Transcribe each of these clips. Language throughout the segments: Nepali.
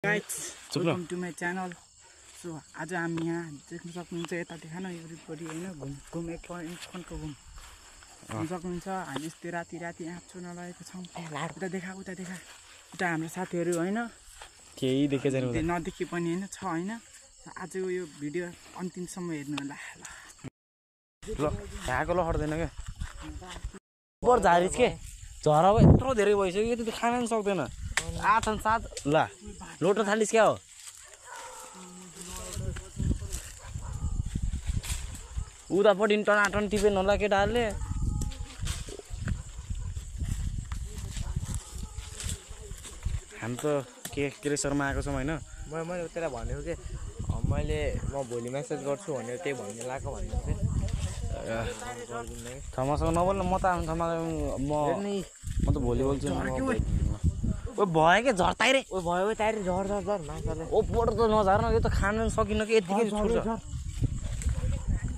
Guys, welcome to my channel. So आज हामी यहाँ देख्न सक्नुहुन्छ यता देखान एभ्रीबडी हैन घुमेको पइन्टको घुम सक्नुहुन्छ हामी यस्तै राति यहाँ चुन लागेको छौं उता देखा उता हाम्रो साथीहरु हैन केही देखे छैन उता नदेखि पनि हैन छ हैन आजको यो भिडियो अन्तिमसम्म हेर्नु होला ल यहाँको ल हट्दैन के बर झारिस के झरा यत्रो धेरै भइसक्यो त्यो खान पनि सक्दैन आठ अनि सात ल लोटो थालिस क्या हो उतापट्टि टनाटन टिपेन होला केटाहरूले हामी त के शर्मा आएको छौँ होइन मैले त्यसलाई भनेको के म भोलि मेसेज गर्छु भनेर त्यही भन्ने लाग्यो भन्नु चाहिँ थमासँग नबोल्न म त आफ्नो थमा म त भोलि बोल्छु ओ भयो के झर्ताइ रे ओ भयो ताइरे झर मान्छेले ओ पोट त नझर्न यो त खान सकिन कि यतिकै छुट्छ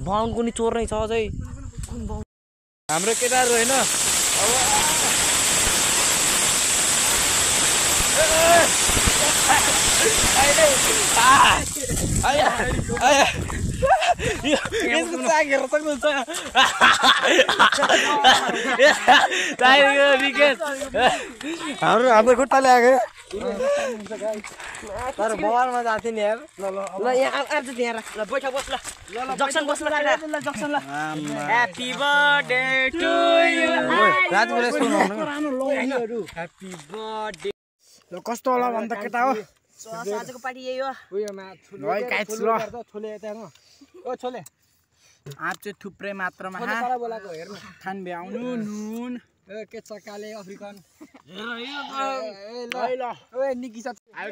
बाहुनको नि चोर नै छ अझै हाम्रो केटाहरू होइन हाम्रो खुट्टाले आएको तर बवालमा जाथे नि यार ल यहाँ आज त्यहाँ राख ल बैठ बस ल जक्सन बस ल जक्सन ल ह्यापी बर्थडे टु यु रात बोले सुनाउनु ह्यापी बर्थडे ल कस्तो होला भन्दा केटा हो आजको पार्टी यही हो उयोमा छोले यता न ओ छोले आज चाहिँ थुप्रै मात्रामा बोलाको हेर्नु खान भ्याउनु नुन के चकाले अफ्रिकन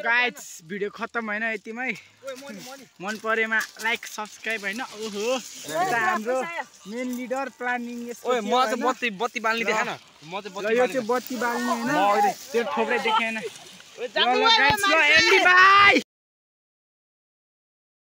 गाइस भिडियो खत्तम हैन यतिमै मन परेमा लाइक सब्स्क्राइब हैन ओहो हाम्रो मेन लिडर प्लानिङ यस्तो ओए म चाहिँ बत्ती बाल्ने देखा न म चाहिँ यो चाहिँ बत्ती बाल्ने हैन त्यो थोप्रै देखेन ल गाइस ल एन्डी भाइ